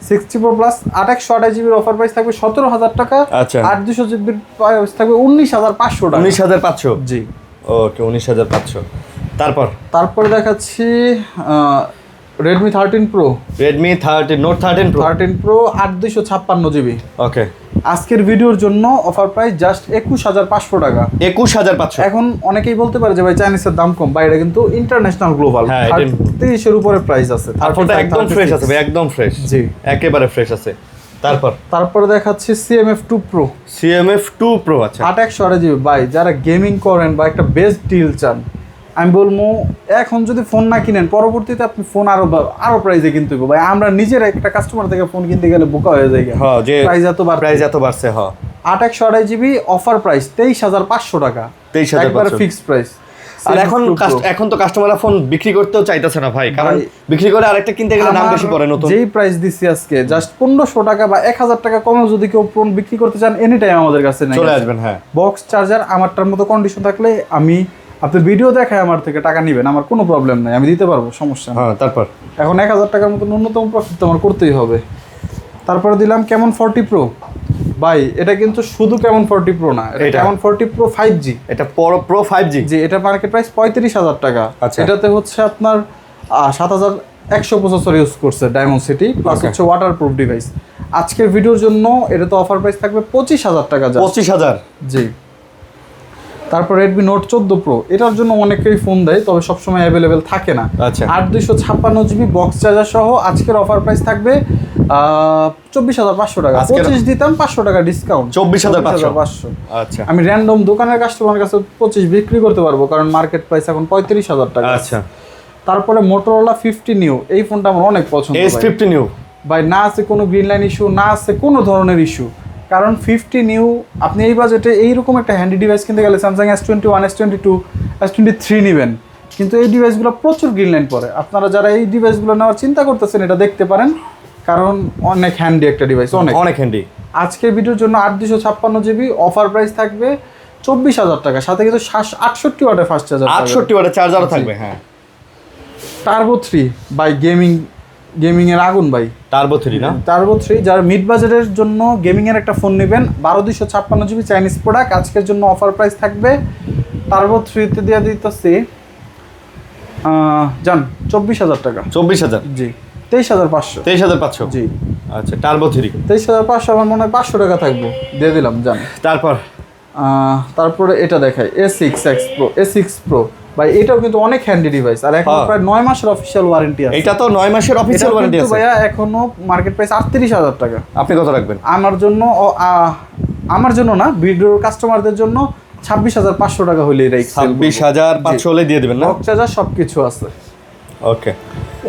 60 Pro Plus 8/128GB offer price থাকবে 17,000 টাকা। আচ্ছা, 8/200GB প্রাইস থাকবে 19,500 টাকা। 19,500? জি, ওকে, 19,500। তারপর দেখাচ্ছি Redmi 13 Pro, Note 13 Pro 8/256GB। ওকে, আজকের ভিডিওর জন্য অফার প্রাইস জাস্ট 21,500 টাকা। 21,500। এখন অনেকেই বলতে পারে যে ভাই চাইনিজের দাম কম, বা এটা কিন্তু ইন্টারন্যাশনাল গ্লোবাল। 30 উপরে প্রাইস আছে। তারপরটা একদম ফ্রেশ আছে ভাই, একদম ফ্রেশ। জি, একেবারে ফ্রেশ আছে। তারপর দেখাচ্ছি CMF2 Pro। আচ্ছা, 8/128GB ভাই, যারা গেমিং করেন বা একটা বেস্ট ডিল চান, আমি বলবো এখন যদি ফোন না কিনেন পরবর্তীতে আপনি ফোন আরো প্রাইসে কিনতে হবে ভাই। আমরা নিজের একটা কাস্টমার থেকে ফোন কিনতে গেলে বোকা হয়ে যায়, হ্যাঁ, যে প্রাইস এত বাড়ছে। হ্যাঁ, 8/128GB অফার প্রাইস 23,500 টাকা। 23,500 ফিক্সড প্রাইস। আর এখন তো কাস্টমাররা ফোন বিক্রি করতেও চাইতেছে না ভাই, কারণ বিক্রি করে আরেকটা কিনতে গেলে দাম বেশি পড়ে। নতুন যেই প্রাইস দিচ্ছি আজকে জাস্ট 1500 টাকা বা 1000 টাকা কমে যদি কেউ ফোন বিক্রি করতে চান এনি টাইম আমাদের কাছে চলে আসবেন। হ্যাঁ, বক্স চার্জার আমারটার মতো কন্ডিশন থাকলে আমি আপনার ভিডিও দেখায় আমার থেকে টাকা নেবেন, আমার কোনো প্রবলেম নাই, আমি দিতে পারবো, সমস্যা নেই। হ্যাঁ, তারপর এখন 1000 টাকার মতো ন্যূনতম প্রফিট তো আমার করতেই হবে। তারপরে দিলাম Camon 40 Pro ভাই, এটা কিন্তু শুধু Camon 40 Pro না, এটা Camon 40 Pro 5G। এটা Pro 5G। জি, এটা মার্কেট প্রাইস 35,000 টাকা। এটাতে হচ্ছে আপনার 7100 প্রসেসর ইউজ করছে Dimensity, প্লাস হচ্ছে ওয়াটারপ্রুফ ডিভাইস। আজকের ভিডিওর জন্য এটা তো অফার প্রাইস থাকবে 25,000 টাকা। 25,000? জি। তারপর Redmi Note 14 Pro, এটার জন্য অনেকেই ফোন দেয়, তবে সবসময় অ্যাভেলেবেল থাকে না। আচ্ছা, 8/256GB বক্স চার্জার সহ আজকের অফার প্রাইস থাকবে 24,500 টাকা। 25 দিতাম, 500 টাকা ডিসকাউন্ট, 24,500। আচ্ছা, আমি র্যান্ডম দোকানের কাস্টমার কাছে 25 বিক্রি করতে পারবো, কারণ মার্কেট প্রাইস এখন 35,000 টাকা। আচ্ছা, তারপরে Motorola 50 New, এই ফোনটা আমার অনেক পছন্দ। S50 New ভাই, না আছে কোনো গ্রিন লাইন ইস্যু, না আছে কোনো ধরনের ইস্যু। কারণ 50 New আপনি এই বাজেটে এইরকম একটা হ্যান্ডি ডিভাইস কিনতে গেলে স্যামসাং S21, S22, S23 নেবেন, কিন্তু এই ডিভাইসগুলো প্রচুর গ্রিন লাইন পড়ে। আপনারা যারা এই ডিভাইসগুলো নেওয়ার চিন্তা করতেছেন এটা দেখতে পারেন, কারণ অনেক হ্যান্ডি একটা ডিভাইস, অনেক হ্যান্ডি। আজকের ভিডিওর জন্য 8 256 GB অফার প্রাইস থাকবে 24,000 টাকা, সাথে কিন্তু 68 ওয়াটের ফাস্ট চার্জার, 68 ওয়াটের চার্জারও থাকবে। হ্যাঁ, টার্বো 3 বাই গেমিং এর আগুন ভাই, টার্বো 3 না, টার্বো 3 যারা মিড বাজেটের জন্য গেমিং এর একটা ফোন নেবেন, 12 256 GB চাইনিজ প্রোডাক্ট, আজকের জন্য অফার প্রাইস থাকবে টার্বো 3 তে দিয়ে দিতেছি জান 24,000 টাকা। 24,000? জি, 23,500। 23,500? জি। আচ্ছা, টার্বো 3 23,500, আমার মনে হয় 500 টাকা থাকবো, দিয়ে দিলাম জান। তারপরে এটা দেখাই A6 Pro ভাই, এটাও কিন্তু অনেক হ্যান্ডি ডিভাইস, আর এখন প্রায় 9 মাসের অফিশিয়াল ওয়ারেন্টি আছে। এটা তো 9 মাসের অফিশিয়াল ওয়ারেন্টি আছে ভাইয়া, এখনো মার্কেট প্রাইস 38,000 টাকা। আপনি কত রাখবেন? আমার জন্য না, ভিডিওর কাস্টমারদের জন্য 26,500 টাকা হলে এটা 26,500 হলে দিয়ে দিবেন না? বক্স চার্জার সবকিছু আছে। ওকে,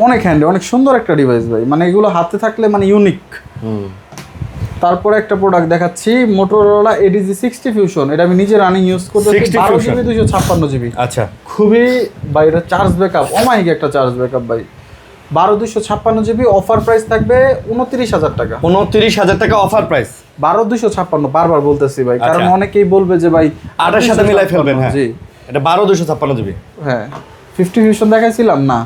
অনেক হ্যান্ডি, অনেক সুন্দর একটা ডিভাইস ভাই, মানে এগুলো হাতে থাকলে মানে ইউনিক। তারপরে একটা প্রোডাক্ট দেখাচ্ছি, মোটোরোলা ADG 60 Fusion, এটা আমি নিজে রানিং ইউজ করতেছি, 12 GB 256 GB। আচ্ছা, খুবই ভাই, এটা চার্জ ব্যাকআপ অমাইক একটা চার্জ ব্যাকআপ ভাই। 12 256 GB অফার প্রাইস থাকবে 29,000 টাকা। 29,000 টাকা অফার প্রাইস। 12 256 বারবার বলতেছি ভাই, কারণ অনেকেই বলবে যে ভাই 8 এর সাথে মিলাই ফেলবেন। হ্যাঁ, জি, এটা 12 256 GB। হ্যাঁ, 50 Fusion দেখাইছিলাম না,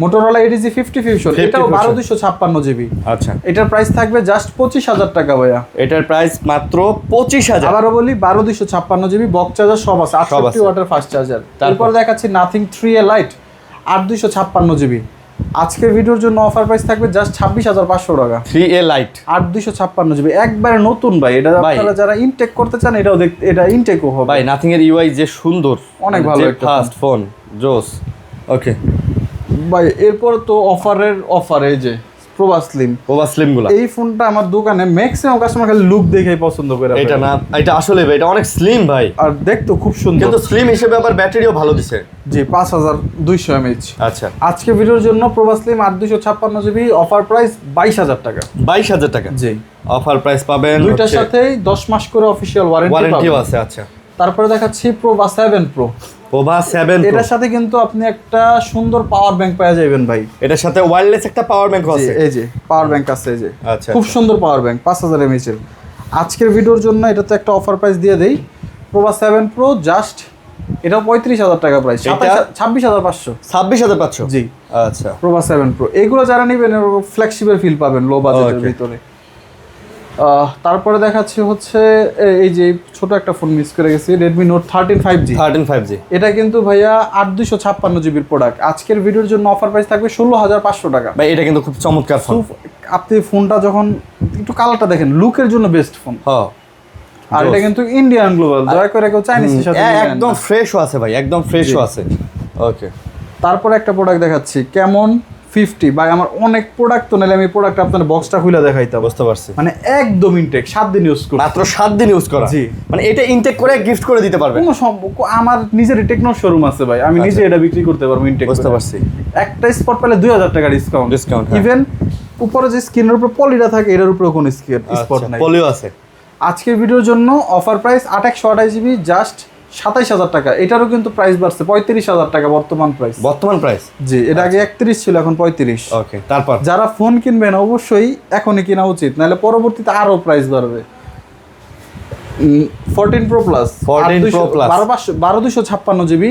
মোটোরোলা ADG 50 Fusion, এটাও 12 256 GB। আচ্ছা, এটার প্রাইস থাকবে জাস্ট 25,000 টাকা ভাইয়া। এটার প্রাইস মাত্র 25,000। আবারও বলি, 12 256 GB বক্স চার্জার সব আছে, 68 ওয়াটের ফাস্ট চার্জার। তারপর দেখাচ্ছি নাথিং 3A লাইট 8 256 GB। আজকের ভিডিওর জন্য অফার প্রাইস থাকবে জাস্ট 26,500 টাকা। 3A লাইট 8 256 GB, একবারে নতুন ভাই। এটা আপনারা যারা ইনটেক করতে চান, এটাও দেখতে, এটা ইনটেকও হবে ভাই। নাথিং এর UI যে সুন্দর, অনেক ভালো একটা ফাস্ট ফোন, জোস। ওকে ভাই, এরপর তো অফার এই যে প্রভা স্লিম গুলো, এই ফোনটা আমার দোকানে ম্যাক্সিমাম কাস্টমার খালি লুক দেখেই পছন্দ করে। এটা না, এটা আসলে ভাই, এটা অনেক স্লিম ভাই, আর দেখতে খুব সুন্দর, কিন্তু স্লিম হিসেবে আবার ব্যাটারিও ভালো দিছে। জি, 5200 mAh। আচ্ছা, আজকে ভিডিওর জন্য প্রভা স্লিম 8 256 GB অফার প্রাইস 22,000 টাকা। 22,000 টাকা? জি, অফার প্রাইস পাবেন। দুইটার সাথেই 10 মাস করে অফিশিয়াল ওয়ারেন্টিও আছে। আচ্ছা, তারপরে দেখাচ্ছি প্রভা 7 Pro। প্রভা 7 Pro, এটার সাথে কিন্তু আপনি একটা সুন্দর পাওয়ার ব্যাংক পেয়ে যাবেন ভাই। এটার সাথে ওয়্যারলেস একটা পাওয়ার ব্যাংক আছে। এই যে পাওয়ার ব্যাংক আছে, এই যে আচ্ছা, খুব সুন্দর পাওয়ার ব্যাংক, 5000 mAh এর। আজকের ভিডিওর জন্য এটা তো একটা অফার প্রাইস দিয়ে দেই, প্রভা 7 Pro জাস্ট এটাও 35,000 টাকা প্রাইস, 26,500। 26,500? জি, আচ্ছা, প্রভা 7 Pro এগুলো যারা নেবেন ফ্লেক্সিবল ফিল পাবেন লো বাজেটের ভিতরে। তারপরে দেখাচ্ছি হচ্ছে এই যে ছোট একটা ফোন মিস করে গেছি, Redmi Note 13 5G। এটা কিন্তু ভাইয়া 8 256 GB এর প্রোডাক্ট। আজকের ভিডিওর জন্য অফার প্রাইস থাকবে 16,500 টাকা। ভাই, এটা কিন্তু খুব চমৎকার ফোন। আপনি ফোনটা যখন একটু কালারটা দেখেন, লুকের জন্য বেস্ট ফোন। হ্যাঁ, আর এটা কিন্তু ইন্ডিয়ান গ্লোবাল, দয়া করে কেউ চাইনিজের সাথে একদম ফ্রেশও আছে ভাই, একদম ফ্রেশও আছে। ওকে, তারপরে একটা প্রোডাক্ট দেখাচ্ছি, কেমন 50 ভাই। আমার অনেক প্রোডাক্ট তো নিলে আমি প্রোডাক্ট আপনার বক্সটা খুলে দেখাইতাম। বুঝতে পারছি, মানে একদম ইনটেক, 7 দিন ইউজ করা, মাত্র 7 দিন ইউজ করা। জি, মানে এটা ইনটেক করে গিফট করে দিতে পারবে। কোনো সম্পর্ক, আমার নিজের টেকনো শোরুম আছে ভাই, আমি নিজে এটা বিক্রি করতে পারবো ইনটেক। বুঝতে পারছি, একটা স্পট পেলে 2,000 টাকা ডিসকাউন্ট। ইভেন উপরে যে স্ক্রিনের উপর পলিটা থাকে, এটার উপরে কোনো স্পট নাই, পলিও আছে। আজকের ভিডিওর জন্য অফার প্রাইস 8 128 GB জাস্ট 27,000 টাকা। এটারও কিন্তু প্রাইস বাড়ছে, 35,000 টাকা বর্তমান প্রাইস। জি, এটা আগে 31 ছিল, এখন 35। ওকে, তারপর যারা ফোন কিনবেন অবশ্যই এখনই কেনা উচিত, নাহলে পরবর্তীতে আরো প্রাইস বাড়বে। 14 Pro Plus 12 256 GB,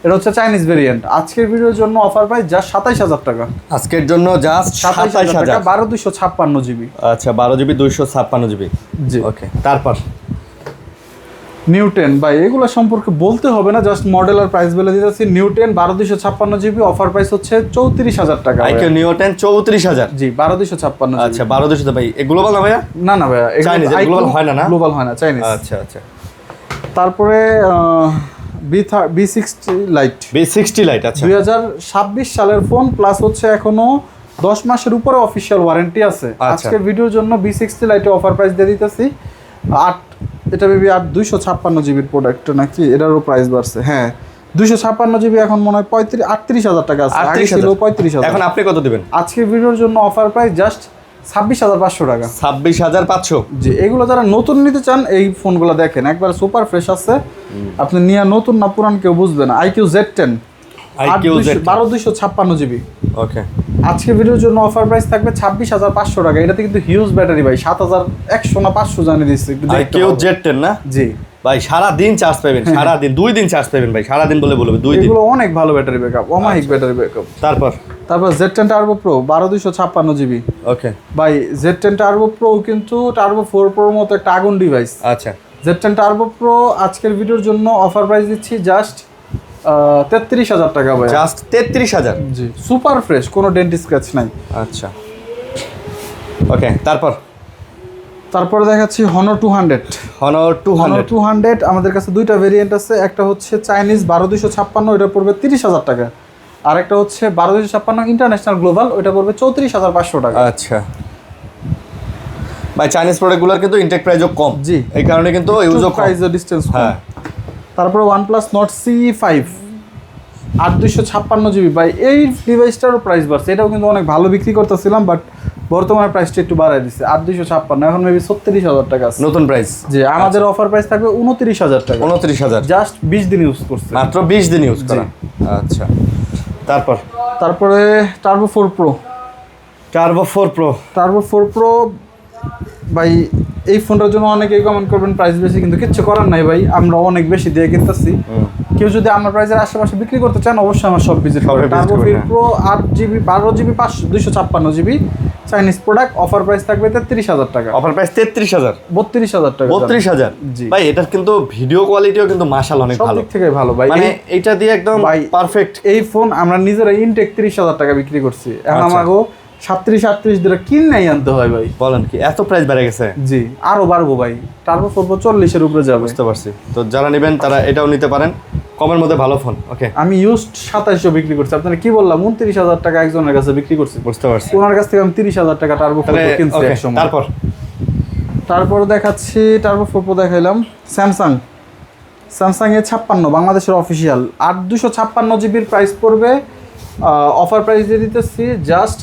এটা হচ্ছে চাইনিজ ভেরিয়েন্ট। আজকের ভিডিওর জন্য অফার প্রাইস জাস্ট 27,000 টাকা। আজকের জন্য জাস্ট 27,000 টাকা, 12 256 GB। আচ্ছা, 12 GB 256 GB। জি, ওকে, তারপর নিউটেন ভাই, এগুলো সম্পর্কে বলতে হবে না, জাস্ট মডেল আর প্রাইস বলে দিতেছি। নিউটেন 12 256 GB অফার প্রাইস হচ্ছে 34,000 টাকা। আইকিউ নিউটেন 34,000? জি, 12 256 GB। আচ্ছা, 12 200 ভাই, এ গ্লোবাল না ভাইয়া? না ভাইয়া, চাইনিজ, গ্লোবাল হয় না। গ্লোবাল হয় না, চাইনিজ। আচ্ছা আচ্ছা। তারপরে B60 লাইট, আচ্ছা, 2026 সালের ফোন, প্লাস হচ্ছে এখনো 10 মাসের উপরে অফিশিয়াল ওয়ারেন্টি আছে। আজকের ভিডিওর জন্য B60 লাইটে অফার প্রাইস দিয়ে দিতেছি এটা মেবি 8 256 GB প্রোডাক্ট নাকি, এটারও প্রাইস বাড়ছে। হ্যাঁ, 256 GB এখন মনে হয় 38,000 টাকা আছে, আগে ছিল 35,000। এখন আপনি কত দিবেন? আজকের ভিডিওর জন্য অফার প্রাইস জাস্ট 26,500 টাকা। 26,500? জি, এগুলো যারা নতুন নিতে চান এই ফোনগুলো দেখেন, একবার সুপার ফ্রেশ আছে, আপনি নিয়ে নতুন না পুরান কেউ বুঝবে না। IQ Z10 12 256 GB। ওকে। আজকে ভিডিওর জন্য অফার প্রাইস থাকবে 26,500 টাকা। এটাতে কিন্তু হিউজ ব্যাটারি ভাই, 7,100 না 500 জানিয়ে দিচ্ছে একটু দেখতে কেউ হবে। Z10 না জি ভাই, সারা দিন চার্জ পাবেন, সারা দিন 2 দিন চার্জ পাবেন ভাই, সারা দিন বলে বলবে 2 দিন। এগুলো অনেক ভালো ব্যাটারি ব্যাকআপ, অমায়িক ব্যাটারি ব্যাকআপ। তারপর Z10 টার্বো প্রো 12,256 জিবি। ওকে ভাই Z10 টার্বো প্রো কিন্তু টার্বো 4 প্রোর মতো একটা আগুন ডিভাইস। আচ্ছা, Z10 টার্বো প্রো আজকের ভিডিওর জন্য অফার প্রাইস দিচ্ছি জাস্ট 33,000 টাকা ভাই। জাস্ট 33,000। জি, সুপার ফ্রেশ, কোনো ডেন্ট স্ক্র্যাচ নাই। আচ্ছা ওকে। তারপরে দেখাচ্ছি Honor 200। Honor 200 আমাদের কাছে দুইটা ভেরিয়েন্ট আছে। একটা হচ্ছে চাইনিজ 12,256, ওটা পড়বে 30,000 টাকা। আর একটা হচ্ছে 12,256 ইন্টারন্যাশনাল গ্লোবাল, ওটা পড়বে 34,500 টাকা। আচ্ছা ভাই, চাইনিজ প্রোডাক্টগুলোর কিন্তু ইনটেক প্রাইসও কম, জি, এই কারণে কিন্তু ইউজও কম, প্রাইস ডিসটেন্স কম। হ্যাঁ। তারপরে OnePlus Nord CE5 8,256 জিবি। ভাই এই ডিভাইসটারও প্রাইস বাড়ছে, এটাও কিন্তু অনেক ভালো বিক্রি করতেছিলাম, বাট বর্তমানে প্রাইসটা একটু বাড়ায় দিচ্ছে। 8,256 এখন মেবি 36,000 টাকা আছে নতুন প্রাইস। জি, আমাদের অফার প্রাইস থাকবে 29,000 টাকা। 29,000 জাস্ট 20 দিন ইউজ করছে, মাত্র 20 দিন ইউজ করা। আচ্ছা, তারপরে টার্বো 4 প্রো। টার্বো 4 প্রো ভাই, এই ফোনটার জন্য অনেকেই কমেন্ট করবেন প্রাইস বেশি, কিন্তু কিচ্ছু করার নাই ভাই, আমরা অনেক বেশি দিয়ে কিনতেছি। কেউ যদি আমার প্রাইসের আশেপাশে বিক্রি করতে চান অবশ্যই আমার সব ভিজিট করবেন। Turbo 4 pro 8 GB 12 GB 256 GB Chinese product, offer price থাকবে 33,000 টাকা। অফার প্রাইস 33,000, 32,000 টাকা। 32,000 জি ভাই, এটার কিন্তু ভিডিও কোয়ালিটিও কিন্তু মাশাআল্লাহ অনেক সব ভালো, দিক থেকে ভালো ভাই। মানে এটা দিয়ে একদম ভাই পারফেক্ট। এই ফোন আমরা নিজেরা ইনটেক 30,000 টাকা বিক্রি করছি, এখন আমাকে 37-38 দিনে কিনাই আনতে হয় ভাই। বলেন কি, এত প্রাইস বেড়ে গেছে? জি, আরো বাড়বো ভাই, টার্বো 4 প্রো 40 এর উপরে যাবে। বুঝতে পারছি। তো যারা নেবেন তারা এটাও নিতে পারেন, কমের মধ্যে ভালো ফোন। ওকে, আমি ইউজড 2700 বিক্রি করছি, আপনারা কি বললাম 29,000 টাকা একজনের কাছে বিক্রি করছি। বুঝতে পারছি। ওনার কাছ থেকে আমি 30,000 টাকা টার্বো 4 প্রো কিনছি এক সময়। তারপর দেখাচ্ছি টার্বো 4 প্রো দেখাইলাম। স্যামসাং এ 56 বাংলাদেশের অফিসিয়াল 8,256 জিবির প্রাইস পড়বে, অফার প্রাইস দিয়ে দিতেছি জাস্ট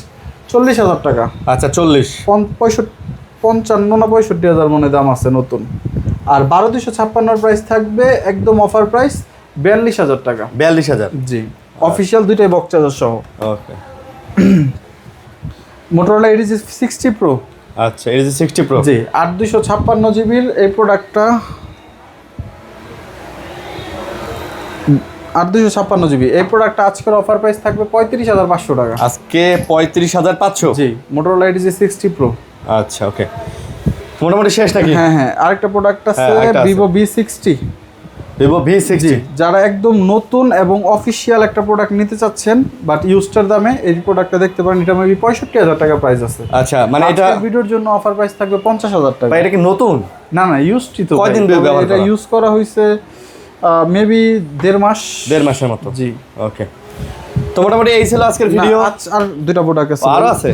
40,000 টাকা। আচ্ছা, 40 55 না 65,000 মনে দাম আছে নতুন। আর 12,256 প্রাইস থাকবে একদম অফার প্রাইস 42,000 টাকা। 42,000 জি, অফিসিয়াল দুইটাই বক্স চার্জার সহ। ওকে। Motorola Edge 60 pro. আচ্ছা, Edge 60 প্রো জি, 8,256 জিবির এই প্রোডাক্টটা 8,256 জিবি এই প্রোডাক্টটা আজকের অফার প্রাইস থাকবে 35,500 টাকা। আজকে 35,500। জি, মোটরোলা Edge 60 প্রো। আচ্ছা ওকে, মোটামুটি শেষ নাকি? হ্যাঁ, আরেকটা প্রোডাক্ট আছে Vivo V60। Vivo V60, যারা একদম নতুন এবং অফিসিয়াল একটা প্রোডাক্ট নিতে চাচ্ছেন বাট ইউজটার দামে, এই প্রোডাক্টটা দেখতে পারেন। এটা মেবি 65,000 টাকা প্রাইস আছে। আচ্ছা, মানে এটা ভিডিওর জন্য অফার প্রাইস থাকবে 50,000 টাকা। ভাই এটা কি নতুন? না ইউজডই তো। কয়দিন ব্যবহার এটা ইউজ করা হয়েছে মেবি 1.5 মাসের মতো। জি ওকে। তো মোটামুটি এই ছিল আজকের ভিডিও। আর দুটো প্রোডাক্ট আছে, আরো আছে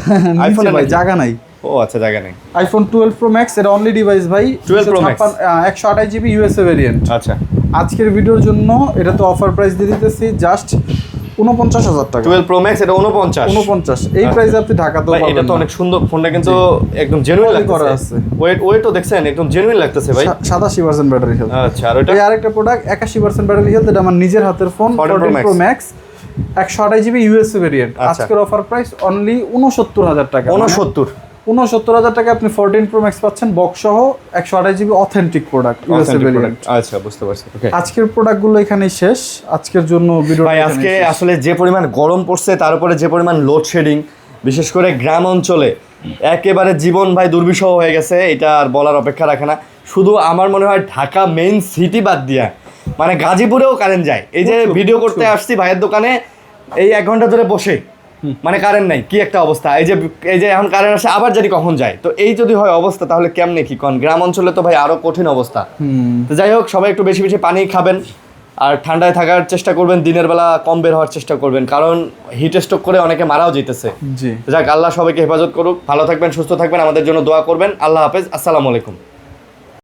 আইফোনে ভাই জায়গা নাই। ও আচ্ছা, জায়গা নেই। আইফোন 12 প্রো ম্যাক্স, এটা অনলি ডিভাইস ভাই, 12 pro max 128 GB USA variant. আচ্ছা, আজকের ভিডিওর জন্য এটা তো অফার প্রাইস দিয়ে দিতেছি জাস্ট 49,000 টাকা। 12 প্রো ম্যাক্স এটা 49 এই প্রাইসে আপনি ঢাকাতেও পাবেন। এটা তো অনেক সুন্দর ফোনটা, কিন্তু একদম জেনুইন লাগতেছে। ওয়েটও দেখছেন, একদম জেনুইন লাগতেছে ভাই। 87% ব্যাটারি হেলথ। আচ্ছা, আর এটা আরেকটা প্রোডাক্ট 81% ব্যাটারি হেলথ, এটা আমার নিজের হাতের phone 14 pro max 128 GB USA variant. আজকের অফার প্রাইস অনলি 69,000 টাকা। 69,000 টাকা আপনি 14 প্রো ম্যাক্স পাচ্ছেন বক্স সহ 128 GB authentic product USA variant. আচ্ছা, বুঝতে পারছি। ওকে, আজকের প্রোডাক্টগুলো এখানেই শেষ। আজকের জন্য ভিডিও ভাই আজকে আসলে যে পরিমাণ গরম পড়ছে, তার উপরে যে পরিমাণ লোডশেডিং, বিশেষ করে গ্রাম অঞ্চলে একেবারে জীবন ভাই দুর্বিষহ হয়ে গেছে, এটা আর বলার অপেক্ষা রাখে না। শুধু আমার মনে হয় ঢাকা মেইন সিটি বাদ দিয়া মানে গাজীপুরেও কারেন্ট যায়। এই যে ভিডিও করতে আসছি ভাইয়ের দোকানে, এই 1 ঘন্টা ধরে বসে, মানে কারেন্ট নাই, কি একটা অবস্থা। এই যে এখন কারেন্ট আসে, আবার জানি কখন যায়। তো এই যদি হয় অবস্থা, তাহলে কেমনে কি কোন গ্রাম অঞ্চলে তো ভাই আরো কঠিন অবস্থা। তো যাই হোক, সবাই একটু বেশি বেশি পানি খাবেন, আর ঠান্ডায় থাকার চেষ্টা করবেন, দিনের বেলা কম বের হওয়ার চেষ্টা করবেন, কারণ হিট স্ট্রোক করে অনেকে মারাও যেতেছে। জি, যাক, আল্লাহ সবাইকে হেফাজত করুক। ভালো থাকবেন, সুস্থ থাকবেন, আমাদের জন্য দোয়া করবেন। আল্লাহ হাফেজ, আসসালামু আলাইকুম।